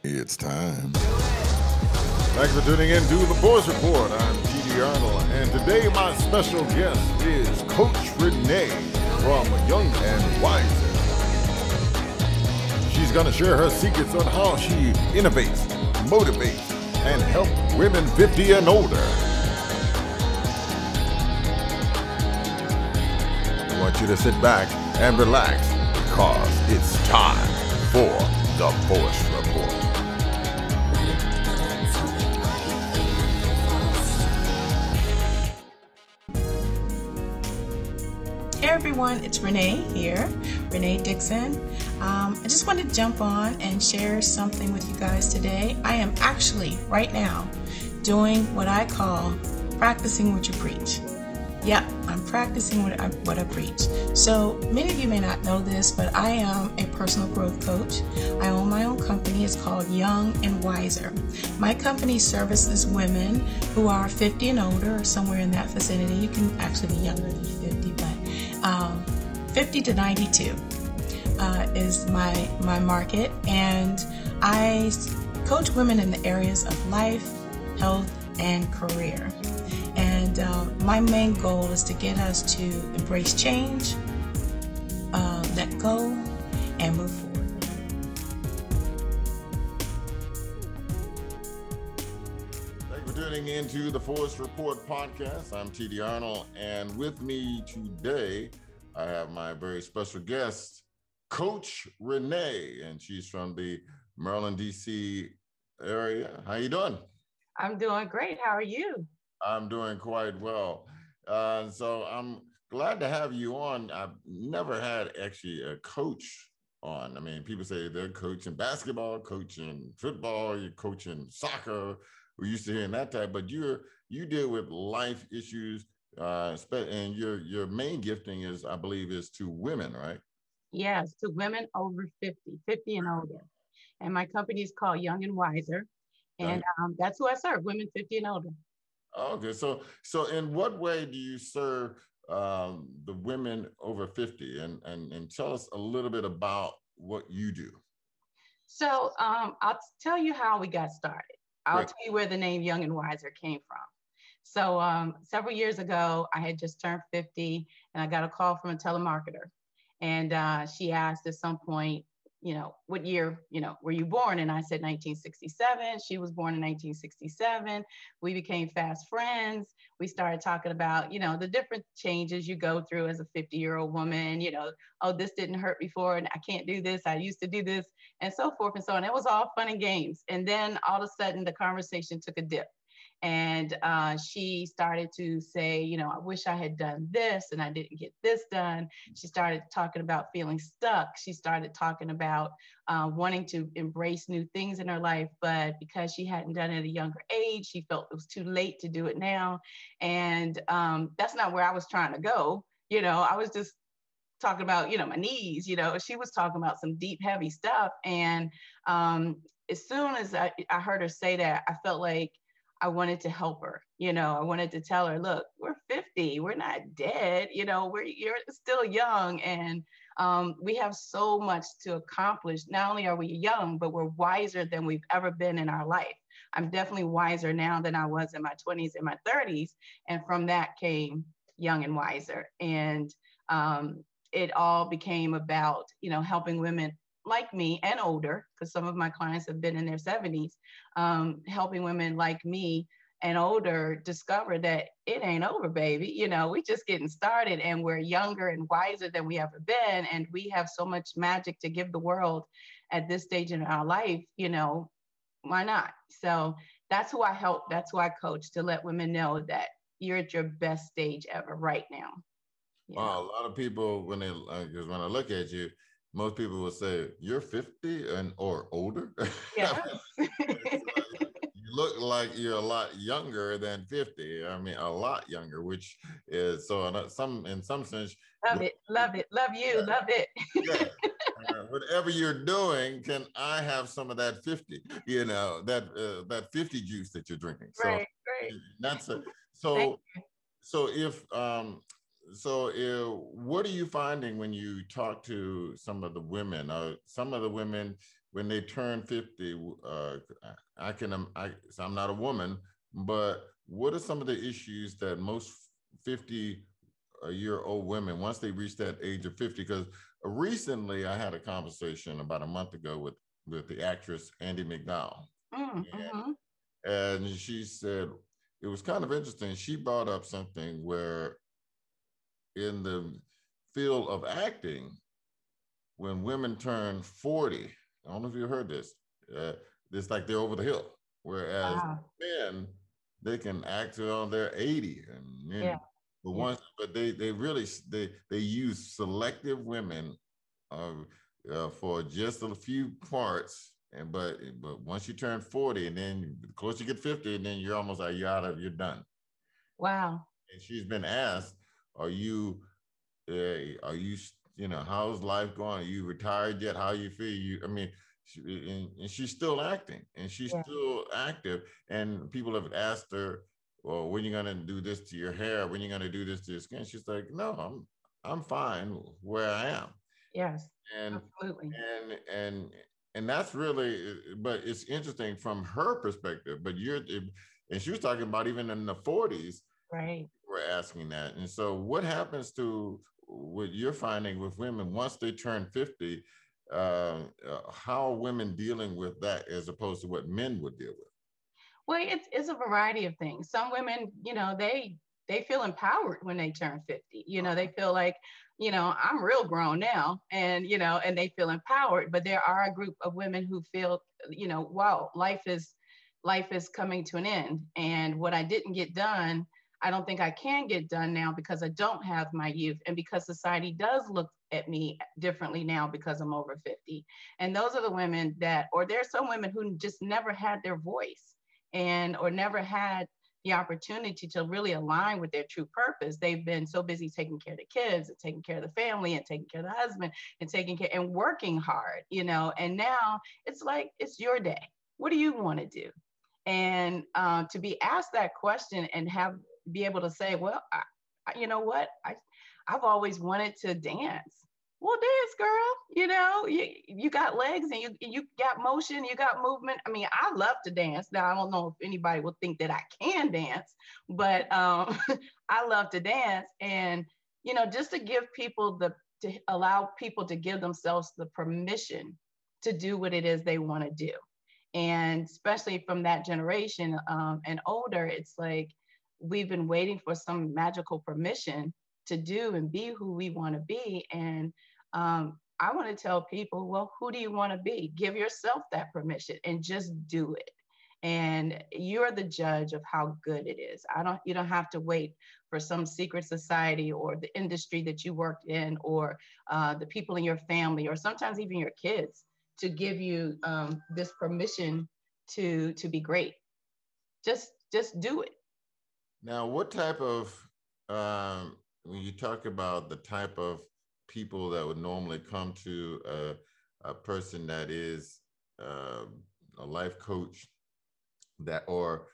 It's time. Thanks for tuning in to the Voice Report. I'm T.D. Arnold, and today my special guest is Coach Renee from Young and Wiser. She's going to share her secrets on how she innovates, motivates, and helps women 50 and older. I want you to sit back and relax because it's time for the Voice Report. Hey everyone, it's Renee here, Renee Dixon. I just wanted to jump on and share something with you guys today. I am actually right now doing what I call practicing what you preach. Yep, I'm practicing what I preach. So many of you may not know this, but I am a personal growth coach. I own my own company. It's called Young and Wiser. My company services women who are 50 and older or somewhere in that vicinity. You can actually be younger than 50, but 50 to 92 is my market. And I coach women in the areas of life, health, and career. And my main goal is to get us to embrace change, let go, and move forward. Thank you for tuning into the Voice Report podcast. I'm T.D. Arnold, and with me today, I have my very special guest, Coach Renee, and she's from the Maryland, D.C. area. How you doing? I'm doing great. How are you? I'm doing quite well. So I'm glad to have you on. I've never had actually a coach on. I mean, people say they're coaching basketball, coaching football, you're coaching soccer. We're used to hearing that type, but you deal with life issues, and your main gifting is, I believe, is to women, right? Yes, to women over 50 and older. And my company is called Young and Wiser. And that's who I serve, women 50 and older. Okay, so in what way do you serve the women over 50, and tell us a little bit about what you do? So I'll tell you how we got started. I'll Great. tell you where the name Young and Wiser came from. So several years ago, I had just turned 50 and I got a call from a telemarketer. And she asked at some point, what year, were you born? And I said 1967. She was born in 1967. We became fast friends. We started talking about, the different changes you go through as a 50-year-old woman, oh, this didn't hurt before and I can't do this. I used to do this, and so forth and so on. It was all fun and games. And then all of a sudden the conversation took a dip. And she started to say, I wish I had done this and I didn't get this done. She started talking about feeling stuck. She started talking about wanting to embrace new things in her life, but because she hadn't done it at a younger age, she felt it was too late to do it now. And that's not where I was trying to go. I was just talking about, my needs, she was talking about some deep, heavy stuff. And as soon as I heard her say that, I felt like I wanted to help her. I wanted to tell her, look, we're 50, we're not dead, you're still young, and we have so much to accomplish. Not only are we young, but we're wiser than we've ever been in our life. I'm definitely wiser now than I was in my 20s and my 30s. And from that came Young and Wiser. And it all became about, helping women like me and older, because some of my clients have been in their 70s, helping women like me and older discover that it ain't over, baby. We just getting started, and we're younger and wiser than we ever been. And we have so much magic to give the world at this stage in our life, why not? So that's who I help. That's who I coach, to let women know that you're at your best stage ever right now. Wow, a lot of people, when I look at you, most people will say you're 50 or older. Yeah. You look like you're a lot younger than 50. I mean, a lot younger, which is so in some sense. Love it, love you, yeah. Love it. Yeah. Whatever you're doing, can I have some of that 50? That 50 juice that you're drinking. Right, so right. That's it. What are you finding when you talk to some of the women? Some of the women when they turn 50, so I'm not a woman, but what are some of the issues that most 50-year-old women, once they reach that age of 50, because recently I had a conversation about a month ago with the actress Andy McDowell. Mm-hmm. And she said, it was kind of interesting. She brought up something where in the field of acting, when women turn 40, I don't know if you heard this, it's like they're over the hill. Whereas Wow. men, they can act till they're 80. And Yeah. but they really they use selective women for just a few parts. But once you turn 40, and then the closer you get 50, and then you're almost like you're done. Wow. And she's been asked, are you how's life going? Are you retired yet? How you feel? And she's still acting, and she's Yeah. still active. And people have asked her, well, when are you going to do this to your hair? When are you going to do this to your skin? She's like, no, I'm fine where I am. Yes. And Absolutely. and that's really, but it's interesting from her perspective. And she was talking about even in the 40s, right? We're asking that. And so, what happens to what you're finding with women once they turn 50? How are women dealing with that as opposed to what men would deal with? Well, it's a variety of things. Some women, they feel empowered when they turn 50. They feel like, I'm real grown now, and they feel empowered. But there are a group of women who feel, wow, life is coming to an end, and what I didn't get done, I don't think I can get done now because I don't have my youth, and because society does look at me differently now because I'm over 50. And those are the women or there's some women who just never had their voice or never had the opportunity to really align with their true purpose. They've been so busy taking care of the kids and taking care of the family and taking care of the husband and taking care and working hard, and now it's like, it's your day. What do you want to do? And to be asked that question and be able to say, well, you know what? I've always wanted to dance. Well, dance, girl. You got legs and you got motion, you got movement. I mean, I love to dance. Now, I don't know if anybody will think that I can dance, but I love to dance. And, just to give people to allow people to give themselves the permission to do what it is they want to do. And especially from that generation and older, it's like we've been waiting for some magical permission to do and be who we want to be. And I want to tell people, well, who do you want to be? Give yourself that permission and just do it. And you're the judge of how good it is. You don't have to wait for some secret society or the industry that you worked in or the people in your family or sometimes even your kids to give you this permission to be great. Just do it. Now, what type of when you talk about the type of people that would normally come to a person that is a life coach or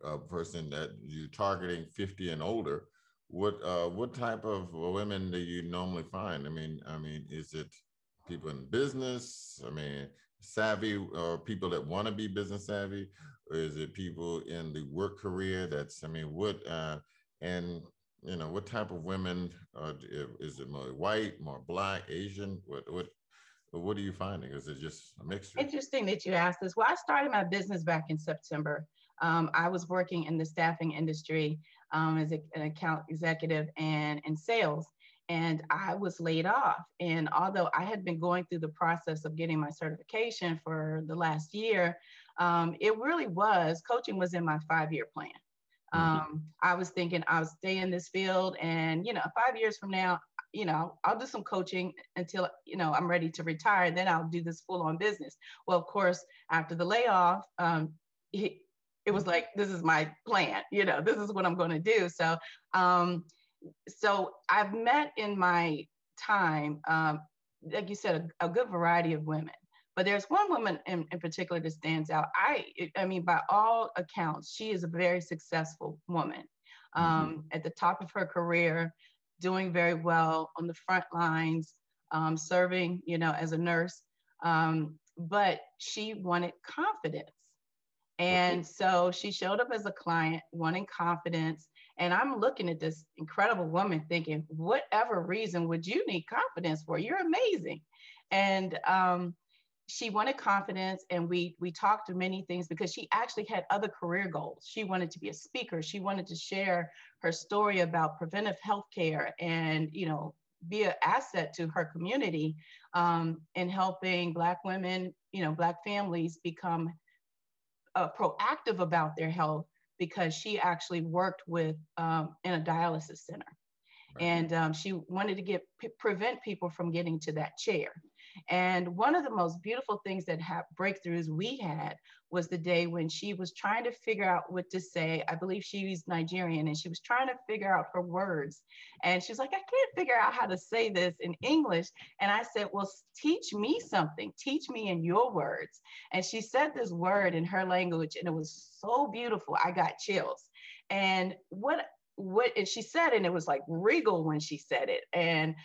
a person that you're targeting 50 and older, what type of women do you normally find? Is it people in business? Savvy, or people that want to be business savvy, or is it people in the work career? What type of women? Is it more white, more black, Asian? What are you finding? Is it just a mixture? Interesting that you asked this. Well, I started my business back in September. I was working in the staffing industry as an account executive and in sales, and I was laid off. And although I had been going through the process of getting my certification for the last year, coaching was in my 5-year plan. I was thinking I'll stay in this field, and 5 years from now, I'll do some coaching until I'm ready to retire. Then I'll do this full-on business. Well, of course, after the layoff, it was like, this is my plan. This is what I'm going to do. So, so I've met in my time, like you said, a good variety of women. But there's one woman in particular that stands out. I mean, by all accounts, she is a very successful woman at the top of her career, doing very well on the front lines, serving, as a nurse. but she wanted confidence. Okay. And so she showed up as a client wanting confidence. And I'm looking at this incredible woman thinking, whatever reason would you need confidence for? You're amazing. And she wanted confidence, and we talked to many things because she actually had other career goals. She wanted to be a speaker. She wanted to share her story about preventive health care and, be an asset to her community, in helping Black women, Black families become proactive about their health, because she actually worked with in a dialysis center. Right. And she wanted to prevent people from getting to that chair. And one of the most beautiful things that breakthroughs we had was the day when she was trying to figure out what to say. I believe she's Nigerian, and she was trying to figure out her words. And she's like, I can't figure out how to say this in English. And I said, well, teach me something. Teach me in your words. And she said this word in her language, and it was so beautiful. I got chills. And what and she said, and it was like regal when she said it. And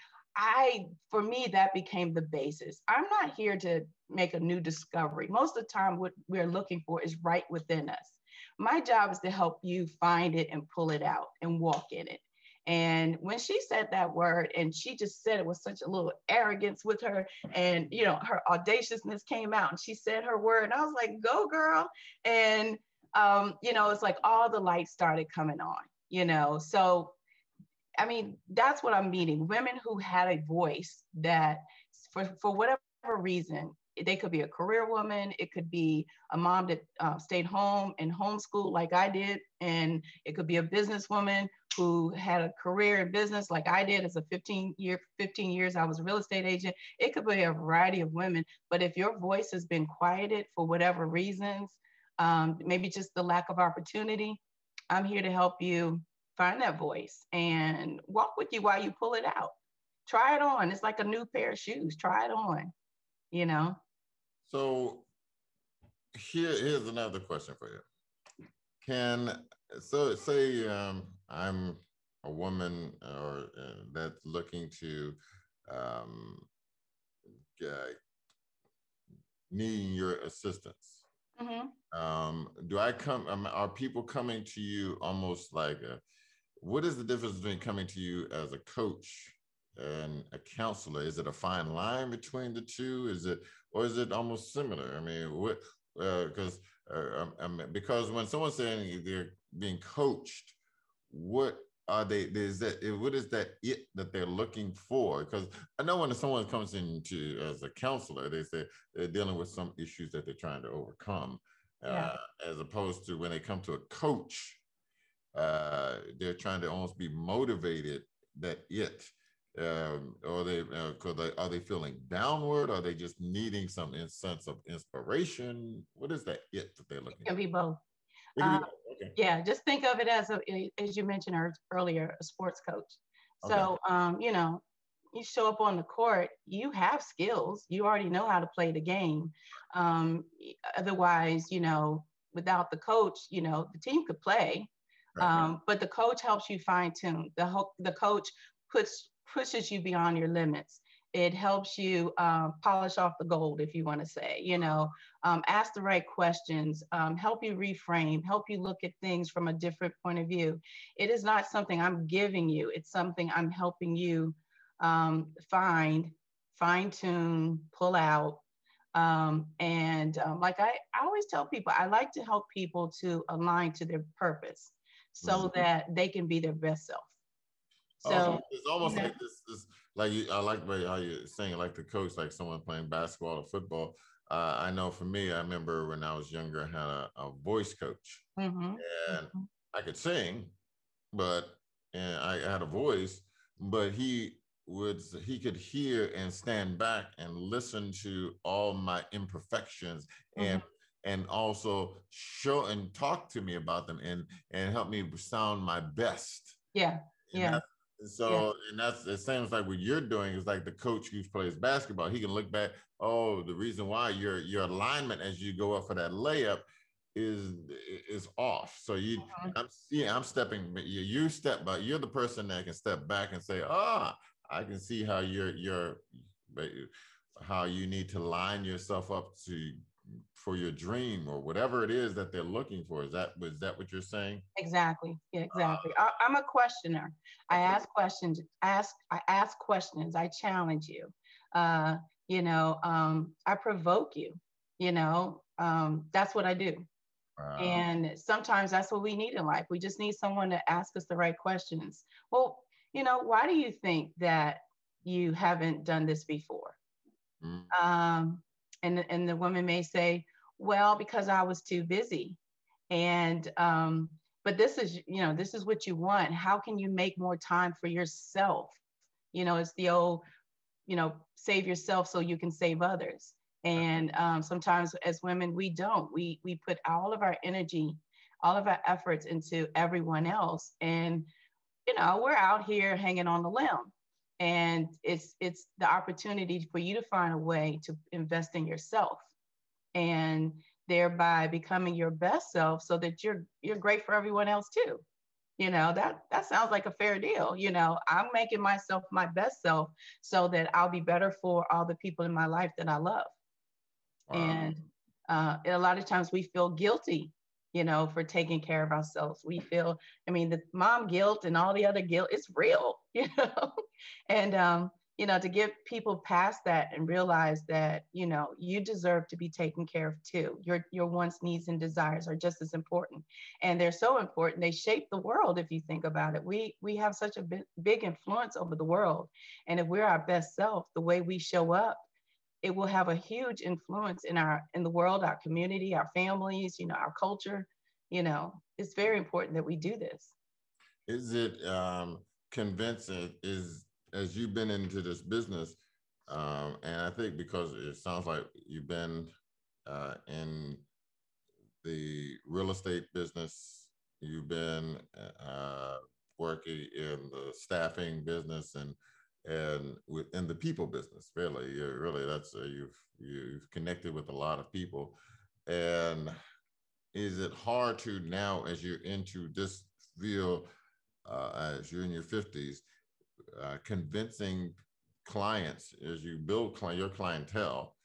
for me, that became the basis. I'm not here to make a new discovery. Most of the time, what we're looking for is right within us. My job is to help you find it and pull it out and walk in it. And when she said that word, and she just said it with such a little arrogance with her, and her audaciousness came out, and she said her word, and I was like, go girl. And it's like all the lights started coming on. So I mean, that's what I'm meeting. Women who had a voice that, for whatever reason, they could be a career woman. It could be a mom that stayed home and homeschooled like I did. And it could be a businesswoman who had a career in business like I did as a 15 years, I was a real estate agent. It could be a variety of women. But if your voice has been quieted for whatever reasons, maybe just the lack of opportunity, I'm here to help you find that voice and walk with you while you pull it out. Try it on. It's like a new pair of shoes. Try it on. So here's another question for you. Say I'm a woman or that's looking to um, needing your assistance. Do I come? Are people coming to you almost like what is the difference between coming to you as a coach and a counselor? Is it a fine line between the two? Or is it almost similar? I mean, what? Because when someone's saying they're being coached, what are they? What is that it that they're looking for? Because I know when someone comes into as a counselor, they say they're dealing with some issues that they're trying to overcome. Yeah. As opposed to when they come to a coach, they're trying to almost be motivated that are they feeling downward? Are they just needing some sense of inspiration? What is that it that they're looking It can be both. It can be both. Okay. Yeah, just think of it as you mentioned earlier, a sports coach. So, Okay. you show up on the court, you have skills, you already know how to play the game. Otherwise, without the coach, the team could play, Right. but the coach helps you fine tune. The coach pushes you beyond your limits. It helps you polish off the gold, if you want to say, ask the right questions, help you reframe, help you look at things from a different point of view. It is not something I'm giving you. It's something I'm helping you fine tune, pull out. Like I always tell people, I like to help people to align to their purpose so that they can be their best self. So it's almost like this like I like how you're saying like the coach, like someone playing basketball or football. I know for me, I remember when I was younger, I had a voice coach, and I could sing, but and I had a voice, but he could hear and stand back and listen to all my imperfections and also show and talk to me about them and help me sound my best. Yeah. Yeah. And that's it. Seems like what you're doing is like the coach who plays basketball. He can look back. Oh, the reason why your alignment as you go up for that layup is off. So I'm stepping. You step, but you're the person that can step back and say, I can see how you're how you need to line yourself up for your dream or whatever it is that they're looking for. Was that what you're saying? Exactly. Yeah, exactly. I'm a questioner. I Okay. ask questions. I ask questions. I challenge you. Uh, I provoke you. That's what I do. Wow. And sometimes that's what we need in life. We just need someone to ask us the right questions. Well, why do you think that you haven't done this before? Mm. Um, and the woman may say, well, because I was too busy. And but this is what you want. How can you make more time for yourself? It's the old, save yourself so you can save others. And sometimes as women, we don't. We put all of our energy, all of our efforts into everyone else, and we're out here hanging on the limb. And it's the opportunity for you to find a way to invest in yourself, and thereby becoming your best self, so that you're great for everyone else too. That sounds like a fair deal. I'm making myself my best self so that I'll be better for all the people in my life that I love. Wow. And a lot of times we feel guilty, for taking care of ourselves. We feel, I mean, the mom guilt and all the other guilt, it's real, and, to get people past that and realize that, you deserve to be taken care of too. Your wants, needs, and desires are just as important. And they're so important. They shape the world. If you think about it, we have such a big influence over the world. And if we're our best self, the way we show up, it will have a huge influence in the world, our community, our families, our culture. It's very important that we do this. Is it convincing? Is As you've been into this business, and I think because it sounds like you've been in the real estate business, you've been working in the staffing business, and within the people business. Really, that's you've connected with a lot of people. And is it hard to now, as you're into this field, as you're in your 50s, convincing clients as you build your clientele?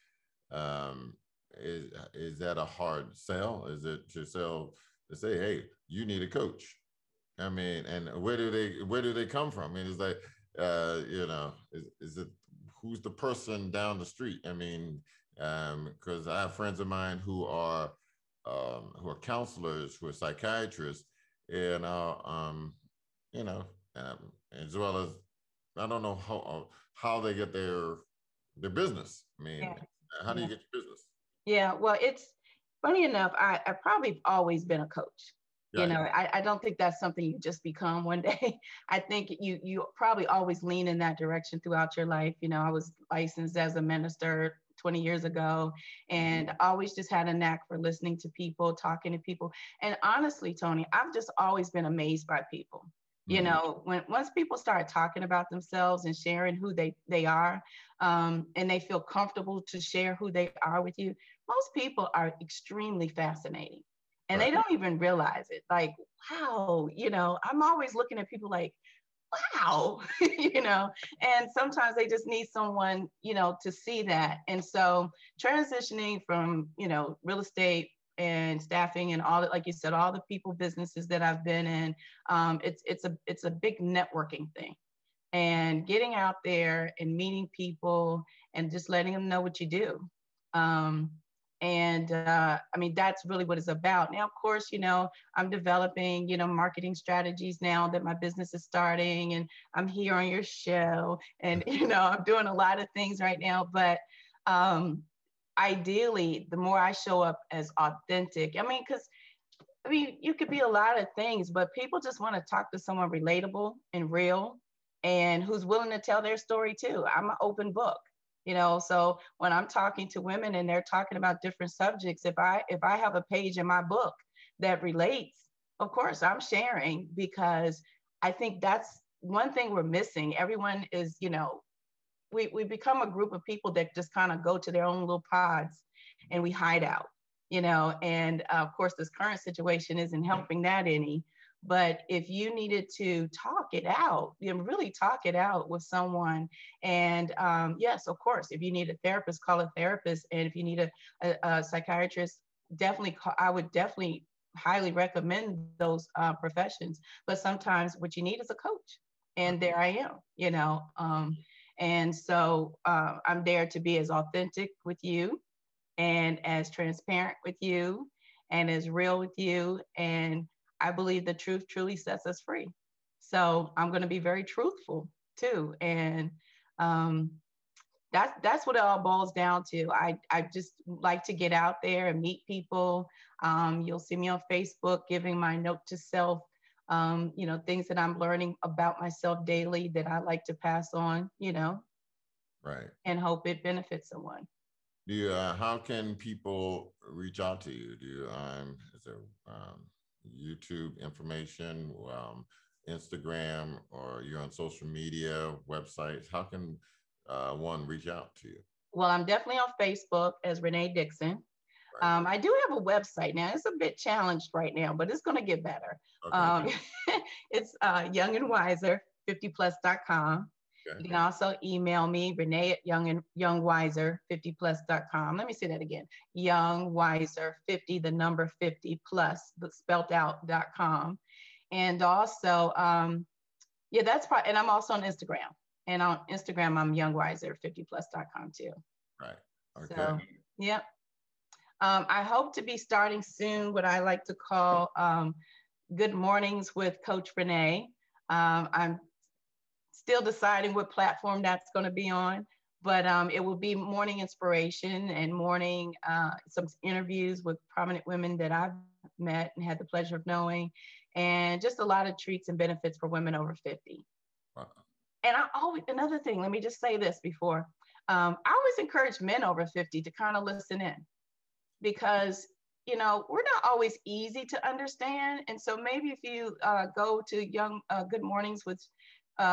Um, is that a hard sell? Is it to say, hey, you need a coach? I mean, and where do they come from? I mean, it's like, is it who's the person down the street? I mean, because I have friends of mine who are counselors, who are psychiatrists, and you know, as well as I don't know how they get their business. I mean, Yeah. how do you Yeah. get your business? Yeah. Well, it's funny enough. I probably always been a coach. Right. I don't think that's something you just become one day. I think you probably always lean in that direction throughout your life. I was licensed as a minister 20 years ago, and always just had a knack for listening to people, talking to people. And honestly, Tony, I've just always been amazed by people. Mm-hmm. When once people start talking about themselves and sharing who they are, and they feel comfortable to share who they are with you, most people are extremely fascinating, and they Right. don't even realize it. Like, wow, I'm always looking at people like, wow, and sometimes they just need someone, to see that. And so transitioning from, real estate and staffing and all that, like you said, all the people businesses that I've been in, it's a big networking thing, and getting out there and meeting people and just letting them know what you do. Um, and I mean, that's really what it's about. Now, of course, I'm developing, marketing strategies now that my business is starting, and I'm here on your show, and, I'm doing a lot of things right now. But um, ideally, the more I show up as authentic, you could be a lot of things, but people just want to talk to someone relatable and real, and who's willing to tell their story too. I'm an open book, so when I'm talking to women and they're talking about different subjects, if I have a page in my book that relates, of course I'm sharing, because I think that's one thing we're missing. Everyone is, we become a group of people that just kind of go to their own little pods, and we hide out, and of course this current situation isn't helping that any. But if you needed to talk it out, you know, really talk it out with someone, and yes, of course, if you need a therapist, call a therapist, and if you need a psychiatrist, definitely call, I would definitely highly recommend those professions. But sometimes what you need is a coach, and there I am, you know. And so I'm there to be as authentic with you and as transparent with you and as real with you. And I believe the truth truly sets us free. So I'm going to be very truthful too. And um, that's what it all boils down to. I just like to get out there and meet people. You'll see me on Facebook giving my note to self, you know, things that I'm learning about myself daily that I like to pass on, you know, Right. and hope it benefits someone. Do you, how can people reach out to you? Do you, is there YouTube information, Instagram, or you're on social media, websites? How can one reach out to you? Well, I'm definitely on Facebook as Renee Dixon. Right. I do have a website now. It's a bit challenged right now, but it's going to get better. Okay. It's Young and Wiser 50plus.com. Okay. You can also email me, Renee at youngwiser50plus.com. Let me say that again. Youngwiser50, the number 50 plus, the spelled out.com. And also, yeah, that's probably, and I'm also on Instagram. And on Instagram, I'm youngwiser50plus.com too. Right. Okay. So, yep. I hope to be starting soon what I like to call Good Mornings with Coach Renee. I'm still deciding what platform that's going to be on, but it will be morning inspiration and morning some interviews with prominent women that I've met and had the pleasure of knowing, and just a lot of treats and benefits for women over 50. Wow. And I always, another thing, let me just say this before, I always encourage men over 50 to kind of listen in, because you know we're not always easy to understand. And so maybe if you go to Young Good Mornings with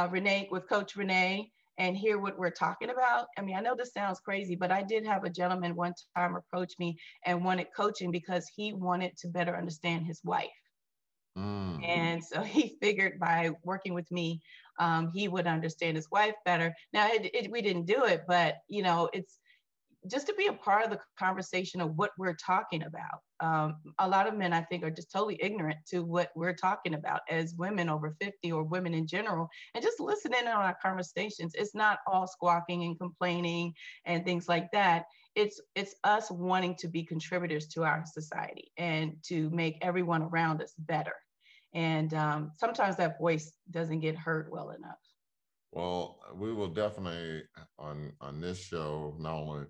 Renee, with Coach Renee, and hear what we're talking about. I mean, I know this sounds crazy, but I did have a gentleman one time approach me and wanted coaching because he wanted to better understand his wife. Mm. And so he figured by working with me, he would understand his wife better. Now, we didn't do it, but you know, it's just to be a part of the conversation of what we're talking about. A lot of men, I think, are just totally ignorant to what we're talking about as women over 50 or women in general, and just listening in on our conversations. It's not all squawking and complaining and things like that. It's us wanting to be contributors to our society and to make everyone around us better. And sometimes that voice doesn't get heard well enough. Well, we will definitely on this show not only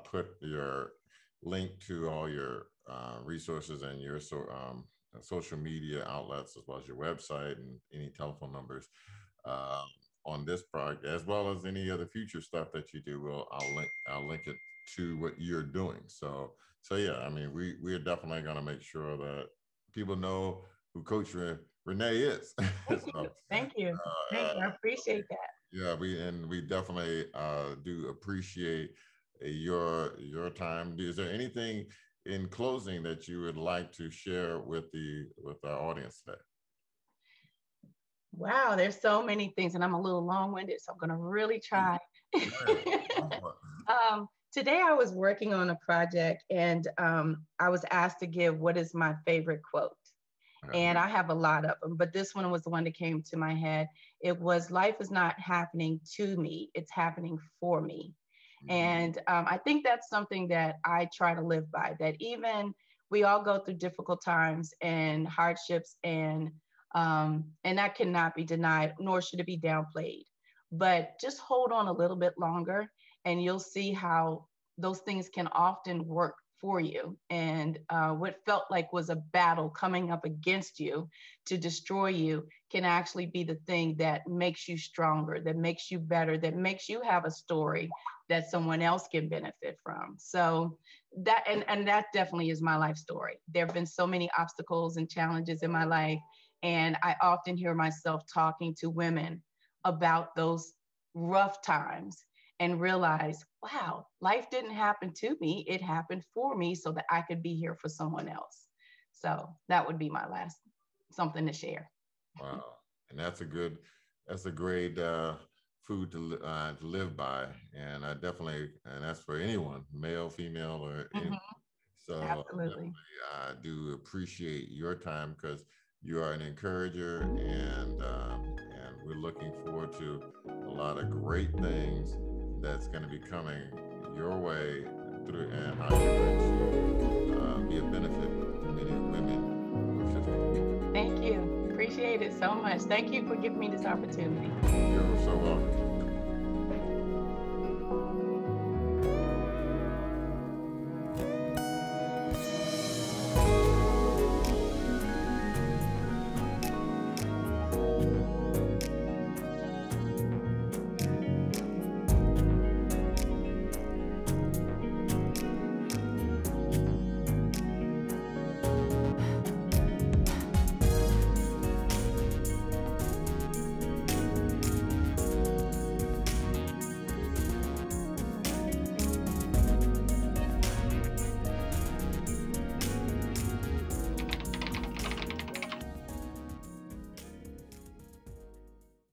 put your link to all your resources and your social media outlets, as well as your website and any telephone numbers uh, on this project, as well as any other future stuff that you do. I'll link it to what you're doing. So yeah, I mean, we are definitely going to make sure that people know who Coach Renee is. Thank you. So, Thank you. Thank you. I appreciate that. yeah, we definitely do appreciate your time. Is there anything in closing that you would like to share with our audience today? Wow, there's so many things, and I'm a little long-winded, so I'm going to really try. Today I was working on a project, and I was asked to give what is my favorite quote. And I have a lot of them, but this one was the one that came to my head. It was, life is not happening to me, it's happening for me. And I think that's something that I try to live by, that even we all go through difficult times and hardships, and that cannot be denied, nor should it be downplayed. But just hold on a little bit longer, and you'll see how those things can often work for you. And what felt like was a battle coming up against you to destroy you can actually be the thing that makes you stronger, that makes you better, that makes you have a story that someone else can benefit from. So that, and that definitely is my life story. There have been so many obstacles and challenges in my life, and I often hear myself talking to women about those rough times and realize, wow, life didn't happen to me, it happened for me so that I could be here for someone else. So that would be my last. something to share. Wow. And that's a great food to live by. And I definitely, and that's for anyone, male, female, or anyone. So Absolutely. I do appreciate your time, because you are an encourager, and we're looking forward to a lot of great things that's going to be coming your way through, and how you're going to be a benefit to many women. Thank you. Appreciate it so much. Thank you for giving me this opportunity. You're so welcome.